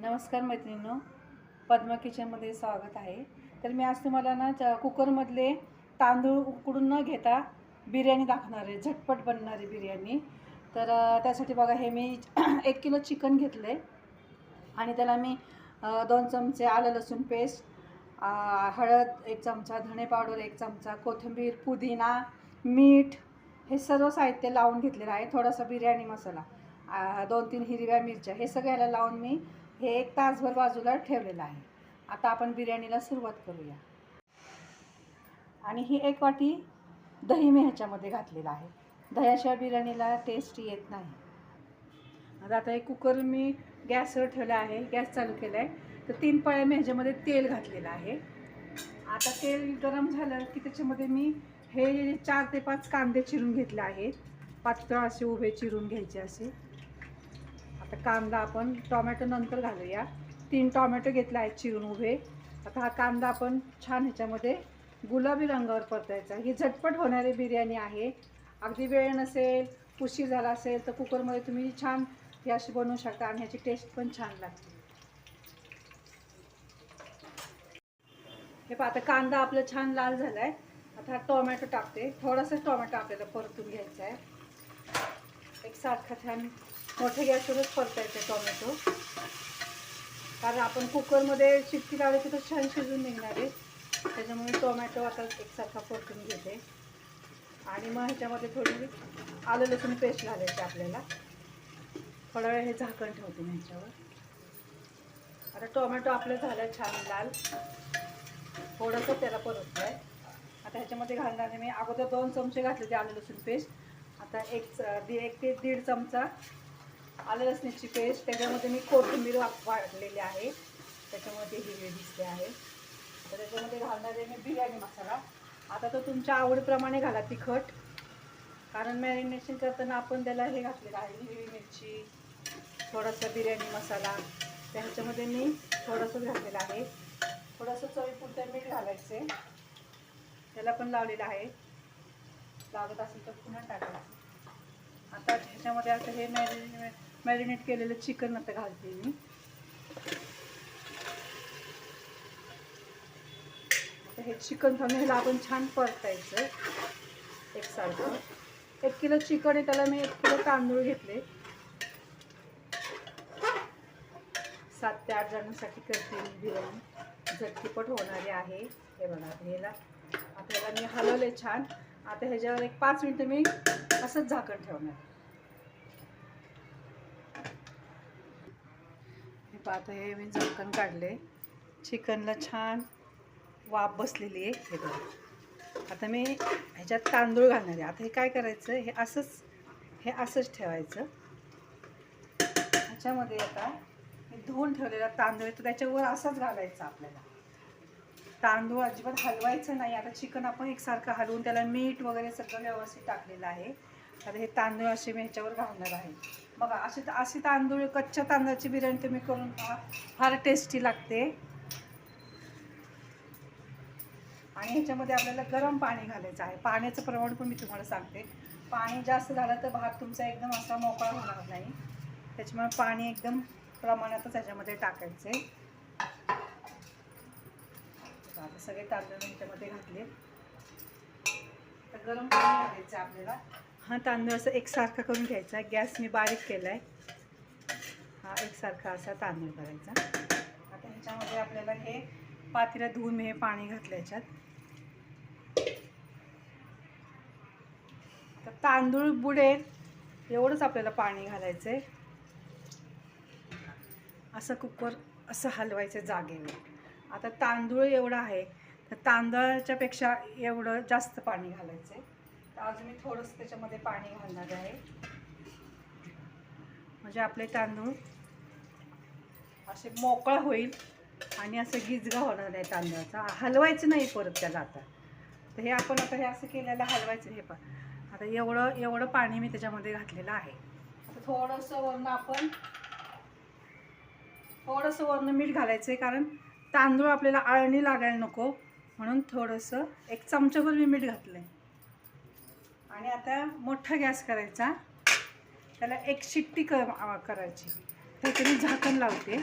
नमस्कार मैत्रिणींनो, पद्मा किचनमध्ये स्वागत आहे. तर मी आज तुम्हाला ना कुकरमधले तांदूळ उकडून न घेता बिर्याणी दाखवणार आहे, झटपट बनणारी बिर्याणी. तर त्यासाठी बघा, हे मी 1 किलो चिकन घेतलं आहे आणि त्याला मी 2 चमचे आलं लसूण पेस्ट, हळद 1 चमचा, धणे पावडर 1 चमचा, कोथिंबीर, पुदिना, मीठ हे सर्व साहित्य लावून घेतलेलं आहे. थोडासा बिर्याणी मसाला, 2-3 हिरव्या मिरच्या, हे सगळ्याला लावून मी हे 1 तासभर बाजूला ठेवलेलं आहे. आता आपण बिर्याणीला सुरुवात करूया. आणि ही 1 वाटी दही मी ह्याच्यामध्ये घातलेलं आहे. दह्याशिवाय बिर्याणीला टेस्ट येत नाही. आता एक कुकर मी गॅसवर ठेवला आहे, गॅस चालू केला आहे. तर 3 पळ्या मी ह्याच्यामध्ये तेल घातलेलं आहे. आता तेल गरम झालं की त्याच्यामध्ये मी हे 4 ते 5 कांदे चिरून घेतले आहेत. पातळ असे उभे चिरून घ्यायचे असे. आता कांदा आपण टोमॅटो नंतर घालूया. 3 टोमॅटो घेतले आहेत चिरून उभे. आता हा कांदा आपण छान ह्याच्यामध्ये गुलाबी रंगावर परतायचा. ही झटपट होणारी बिर्याणी आहे. अगदी वेळ नसेल, उशीर झाला असेल तर कुकरमध्ये तुम्ही छान ही अशी बनवू शकता आणि ह्याची टेस्ट पण छान लागते. हे पहा, आता कांदा आपला छान लाल झाला आहे. आता हा टोमॅटो टाकते. थोडासा टोमॅटो आपल्याला परतून घ्यायचा आहे. एकसारखा छान मोठ्या गॅसवरच परतायचं टोमॅटो, कारण आपण कुकरमध्ये शिट्टी लावली की तो छान शिजून निघणार आहे. त्याच्यामुळे टोमॅटो आता एकसारखा परतून घेते. आणि मग ह्याच्यामध्ये थोडी आलं लसूण पेस्ट घालायची आपल्याला. थोडा वेळ हे झाकण ठेवते मी ह्याच्यावर. आता टोमॅटो आपलं झालं छान लाल, थोडंसं त्याला परतलं आहे. आता ह्याच्यामध्ये घालणारे मी अगोदर 2 चमचे घातले ते आलं लसूण पेस्ट. आता 1 ते 1.5 चमचा आलं लसणाची पेस्ट. त्याच्यामध्ये मी कोथिंबीर वाटलेली आहे, त्याच्यामध्ये हिरवे दिसले आहे. तर त्याच्यामध्ये घालणारे मी बिर्याणी मसाला. आता तो तुमच्या आवडीप्रमाणे घाला तिखट, कारण मॅरिनेशन करताना आपण त्याला हे घातलेलं आहे, हिरवी मिरची, थोडासा बिर्याणी मसाला. त्याच्यामध्ये मी थोडंसं घातलेलं आहे. थोडंसं चवीपुरतं मीठ घालायचे, त्याला पण लावलेलं आहे. लागत असेल तर पुन्हा टाकायचं. आता ह्याच्यामध्ये आता हे मॅरिनेट केलेलं चिकन आता घालते मी. आता हे चिकन घालून ह्याला आपण छान परतायचं एकसारखं. 1 किलो चिकन आहे, त्याला मी 1 किलो तांदूळ घेतले. 7 ते 8 जणांसाठी करते मी बिर्याणी, झटपट होणारी आहे. हे बघा, ह्याला आता ह्याला मी हलवले छान. आता ह्याच्यावर 5 मिनिटं मी असंच झाकण ठेवणार. हे पाहता, हे मी झाकण काढले. चिकनला छान वाफ बसलेली आहे. हे बघा, आता मी ह्याच्यात तांदूळ घालणार आहे. आता हे काय करायचं, हे असंच ठेवायचं. ह्याच्यामध्ये आता मी धुवून ठेवलेला तांदूळ आहे, तर त्याच्यावर असाच घालायचा आपल्याला. तांदूळ अजिबात हलवायचं नाही. आता चिकन आपण एकसारखं हलवून त्याला मीठ वगैरे सगळं व्यवस्थित टाकलेलं आहे. आता हे तांदूळ असे मी ह्याच्यावर घालणार आहे. बघा, अशी तांदूळ, कच्च्या तांदळाची बिर्याणी तुम्ही करून पहा, फार टेस्टी लागते. आणि ह्याच्यामध्ये आपल्याला गरम पाणी घालायचं आहे. पाण्याचं प्रमाण पण मी तुम्हाला सांगते. पाणी जास्त झालं तर भात तुमचा एकदम असा मोकळा होणार नाही. त्याच्यामुळे पाणी एकदम प्रमाणातच ह्याच्यामध्ये टाकायचं आहे. आता सगळे तांदूळ ह्याच्यामध्ये घातले. तर गरम पाणी घालायचं आपल्याला. हा तांदूळ असं एकसारखा करून घ्यायचा. गॅस मी बारीक केला आहे. हा एकसारखा असा तांदूळ करायचा. आता ह्याच्यामध्ये आपल्याला हे पातेल्यात धुवून मी हे पाणी घातलं ह्याच्यात. तर तांदूळ बुडेल एवढंच आपल्याला पाणी घालायचं आहे. असं कुकर असं हलवायचं जागेवर. आता तांदूळ एवढा आहे, तर तांदळाच्या पेक्षा एवढं जास्त पाणी घालायचं आहे. तर अजून मी थोडंसं त्याच्यामध्ये पाणी घालणार आहे, म्हणजे आपले तांदूळ असे मोकळा होईल आणि असं गिजगा होणार नाही तांदळाचा. हलवायचं नाही परत त्याला. आता तर हे आपण आता हे असं केलेलं हलवायचं. हे पण आता एवढं पाणी मी त्याच्यामध्ये घातलेलं आहे. आता थोडंसं वरनं मीठ घालायचं आहे, कारण तांदूळ आपल्याला आळणी लागायला नको म्हणून थोडंसं 1 चमचाभर मी मीठ घातलं आहे. आणि आता मोठा गॅस करायचा. त्याला 1 शिट्टी करायची. त्याच्याने झाकण लावते.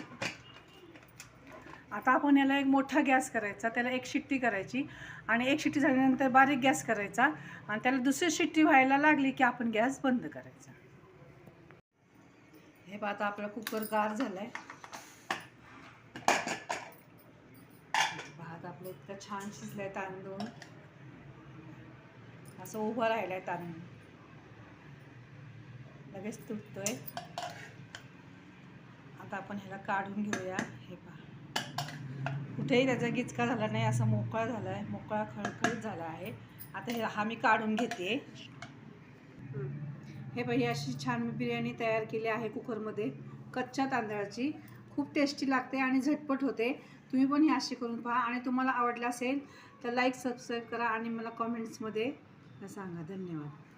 आता आपण याला एक मोठा गॅस करायचा, त्याला एक शिट्टी करायची आणि एक शिट्टी झाल्यानंतर बारीक गॅस करायचा आणि त्याला दुसरी शिट्टी व्हायला लागली की आपण गॅस बंद करायचा. हे पहा आता आपला कुकर गार झालाय. भात आपलं इतकं छान शिजलाय, तांदूळ असं उभं राहिलाय, तांदूळ लगेच तुटतोय. आता आपण ह्याला काढून घेऊया. हे पहा कुठेही त्याचा गिचका झाला नाही, असा मोकळा झाला आहे, मोकळा खळखळीत झाला आहे. आता हा मी काढून घेते. हे पहा, ही अशी छान मी बिर्याणी तयार केली आहे कुकरमध्ये, कच्च्या तांदळाची. खूप टेस्टी लागते आणि झटपट होते. तुम्ही पण ही अशी करून पहा आणि तुम्हाला आवडलं असेल तर लाईक सबस्क्राईब करा आणि मला कॉमेंट्समध्ये सांगा. धन्यवाद.